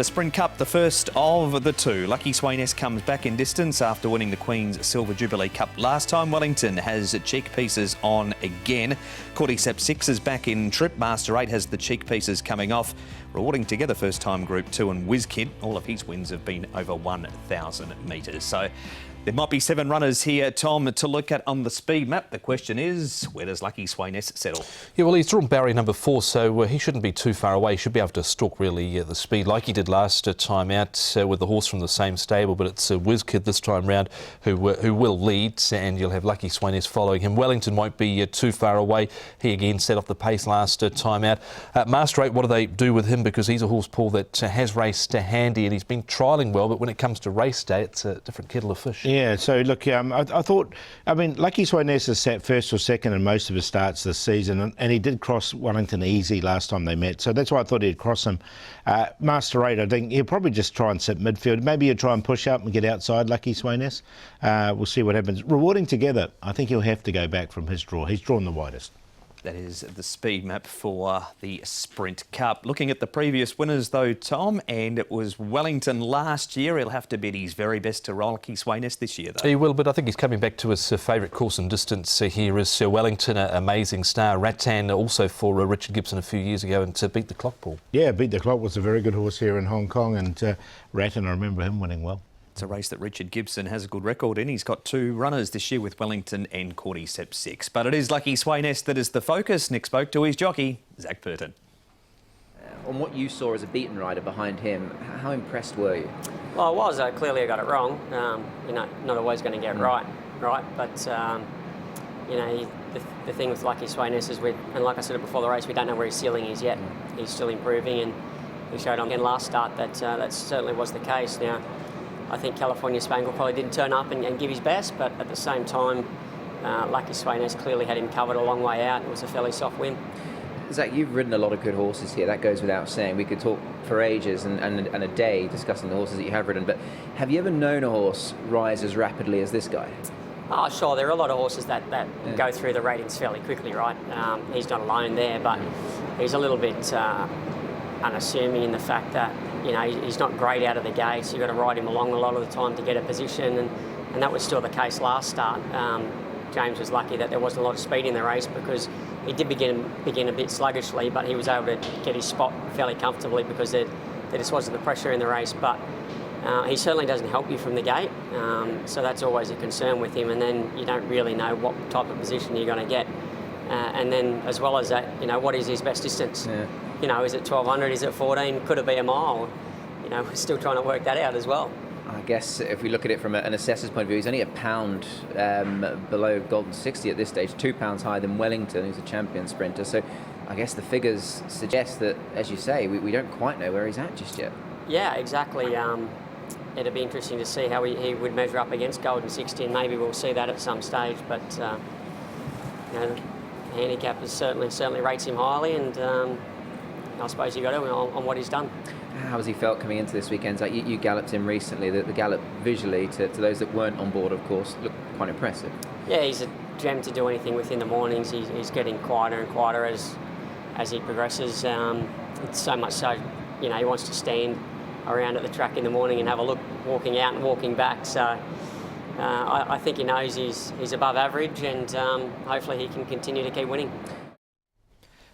The Sprint Cup, the first of the two. Lucky Sweynesse comes back in distance after winning the Queen's Silver Jubilee Cup last time. Wellington has cheek pieces on again. Cordyceps 6 is back in trip. Master 8 has the cheek pieces coming off. Rewarding together first time Group 2 and WizKid. All of his wins have been over 1,000 metres. So there might be 7 runners here, Tom, to look at on the speed map. The question is, where does Lucky Sweynesse settle? Yeah, well, he's drawn barrier number 4, so he shouldn't be too far away. He should be able to stalk, really, the speed like he did last time out with the horse from the same stable, but it's WizKid this time round who will lead, and you'll have Lucky Sweynesse following him. Wellington won't be too far away. He, again, set off the pace last time out. Master 8, what do they do with him? Because he's a horse, Paul, that has raced handy, and he's been trialling well, but when it comes to race day, it's a different kettle of fish. Yeah, so look, I thought, Lucky Sweynesse has sat first or second in most of his starts this season, and he did cross Wellington easy last time they met, so that's why I thought he'd cross him. Master 8, I think he'll probably just try and sit midfield. Maybe he'll try and push up and get outside Lucky Sweynesse. We'll see what happens. Rewarding together, I think he'll have to go back from his draw. He's drawn the widest. That is the speed map for the Sprint Cup. Looking at the previous winners though, Tom, and it was Wellington last year. He'll have to bid his very best to roll Lucky Sweynesse this year though. He will, but I think he's coming back to his favourite course and distance here is Wellington, an amazing star. Rattan also for Richard Gibson a few years ago, and to beat the clock, Paul. Yeah, beat the clock was a very good horse here in Hong Kong, and Rattan, I remember him winning well. It's a race that Richard Gibson has a good record in. He's got 2 runners this year with Wellington and Cordyceps 6. But it is Lucky Sweynesse that is the focus. Nick spoke to his jockey, Zach Purton. On what you saw as a beaten rider behind him, how impressed were you? Well, I was. Clearly I got it wrong. You know, not always going to get right? But, you know, the thing with Lucky Sweynesse is, and like I said before the race, we don't know where his ceiling is yet. He's still improving, and he showed on again last start that that certainly was the case. Now, I think California Spangle probably didn't turn up and give his best, but at the same time, Lucky Sweynesse clearly had him covered a long way out. It was a fairly soft win. Zach, you've ridden a lot of good horses here. That goes without saying. We could talk for ages and a day discussing the horses that you have ridden, but have you ever known a horse rise as rapidly as this guy? Oh, sure. There are a lot of horses that go through the ratings fairly quickly, right? He's not alone there, but he's a little bit unassuming in the fact that, you know, he's not great out of the gate, so you've got to ride him along a lot of the time to get a position, and that was still the case last start. James was lucky that there wasn't a lot of speed in the race because he did begin a bit sluggishly, but he was able to get his spot fairly comfortably because there just wasn't the pressure in the race. But he certainly doesn't help you from the gate, so that's always a concern with him, and then you don't really know what type of position you're going to get. And then as well as that, you know, what is his best distance? Yeah. You know, is it 1,200, is it 14, could it be a mile? You know, we're still trying to work that out as well. I guess if we look at it from an assessor's point of view, he's only £1 below Golden 60 at this stage, £2 higher than Wellington, who's a champion sprinter. So I guess the figures suggest that, as you say, we don't quite know where he's at just yet. Yeah, exactly. It'd be interesting to see how he would measure up against Golden 60, and maybe we'll see that at some stage. But, you know, the handicap is certainly rates him highly, and I suppose you got to on what he's done. How has he felt coming into this weekend? Like you galloped him recently. The gallop visually, to those that weren't on board, of course, looked quite impressive. Yeah, he's a gem to do anything with in the mornings. He's getting quieter and quieter as he progresses. It's so much so, you know, he wants to stand around at the track in the morning and have a look, walking out and walking back. So I think he knows he's above average, and hopefully he can continue to keep winning.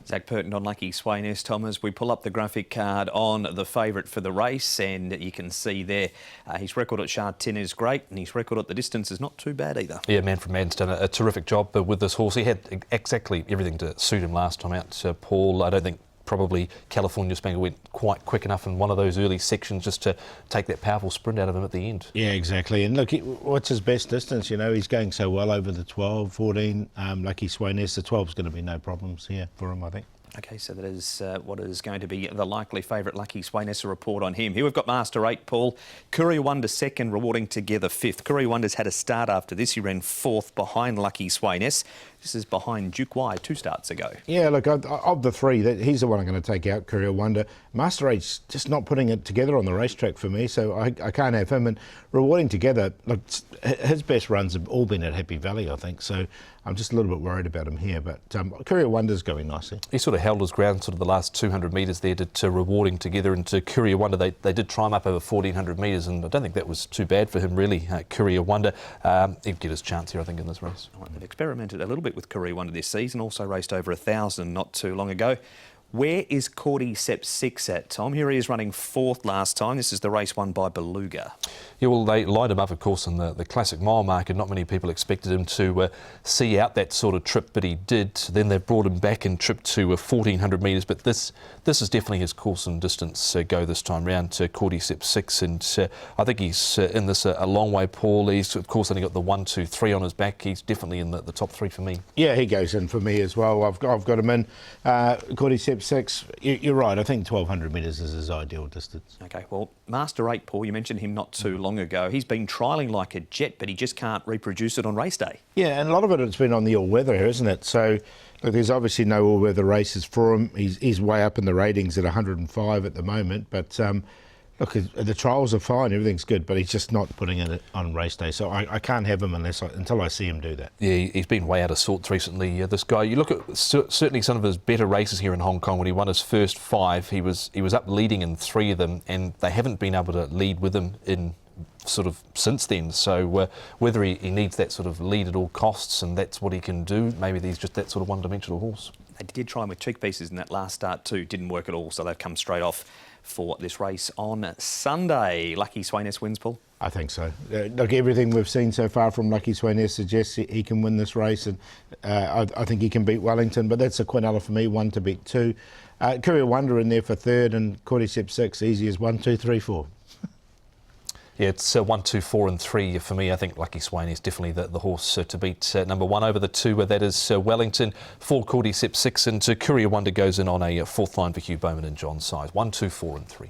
Zach Purton on Lucky Sweynesse. Thomas, we pull up the graphic card on the favourite for the race, and you can see there his record at Sha Tin is great, and his record at the distance is not too bad either. Yeah, Man from Man's done a terrific job with this horse. He had exactly everything to suit him last time out. So, Paul, I don't think probably California Spangle went quite quick enough in one of those early sections just to take that powerful sprint out of him at the end. Yeah, exactly. And look, what's his best distance? You know, he's going so well over the 12, 14. Lucky Sweynesse, the 12 is going to be no problems here for him, I think. OK, so that is what is going to be the likely favourite Lucky Sweynesse. A report on him. Here we've got Master 8, Paul. Courier Wonder second, Rewarding together 5th. Courier Wonder's had a start after this. He ran 4th behind Lucky Sweynesse. This is behind Duke Y 2 starts ago. Yeah, look, of the 3, he's the one I'm going to take out, Courier Wonder. Master 8's just not putting it together on the racetrack for me, so I can't have him. And Rewarding together, look, his best runs have all been at Happy Valley, I think, so I'm just a little bit worried about him here. But Courier Wonder's going nicely. He sort of held his ground sort of the last 200 metres there to rewarding together, and to Courier Wonder they did try him up over 1400 metres, and I don't think that was too bad for him really. Courier Wonder, he'd get his chance here I think in this race. Right, they've experimented a little bit with Courier Wonder this season, also raced over 1,000 not too long ago. Where is Cordyceps 6 at, Tom? Here he is running 4th last time. This is the race won by Beluga. Yeah, well, they lined him up, of course, in the classic mile market. Not many people expected him to see out that sort of trip, but he did. Then they brought him back and tripped to 1,400 metres, but this is definitely his course and distance go this time round to Cordyceps 6, and I think he's in this a long way, Paul. He's, of course, only got the 1, 2, 3 on his back. He's definitely in the top 3 for me. Yeah, he goes in for me as well. I've got him in. Cordyceps 6, you're right. I think 1,200 metres is his ideal distance. OK, well, Master 8, Paul, you mentioned him not too long ago. He's been trialling like a jet, but he just can't reproduce it on race day. Yeah, and a lot of it's been on the all-weather here, isn't it? So, look, there's obviously no all-weather races for him. He's way up in the ratings at 105 at the moment, but look, the trials are fine, everything's good, but he's just not putting it on race day. So I can't have him until I see him do that. Yeah, he's been way out of sorts recently, this guy. You look at certainly some of his better races here in Hong Kong. When he won his first 5, he was up leading in 3 of them, and they haven't been able to lead with him in sort of since then. So whether he needs that sort of lead at all costs, and that's what he can do, maybe he's just that sort of one-dimensional horse. They did try him with cheek pieces in that last start too. Didn't work at all, so they've come straight off for this race on Sunday. Lucky Sweynesse wins, Paul? I think so. Look, everything we've seen so far from Lucky Sweynesse suggests he can win this race, and I think he can beat Wellington, but that's a quinella for me, 1 to beat 2. Courier Wonder in there for 3rd, and Cordyceps 6 easy as 1, 2, 3, 4. Yeah, it's 1, 2, 4 and 3 for me. I think Lucky Swain is definitely the horse to beat. Number 1 over the 2, that is Wellington. 4 Cordyceps 6, and Courier Wonder goes in on a 4th line for Hugh Bowman and John Size. 1, 2, 4 and 3.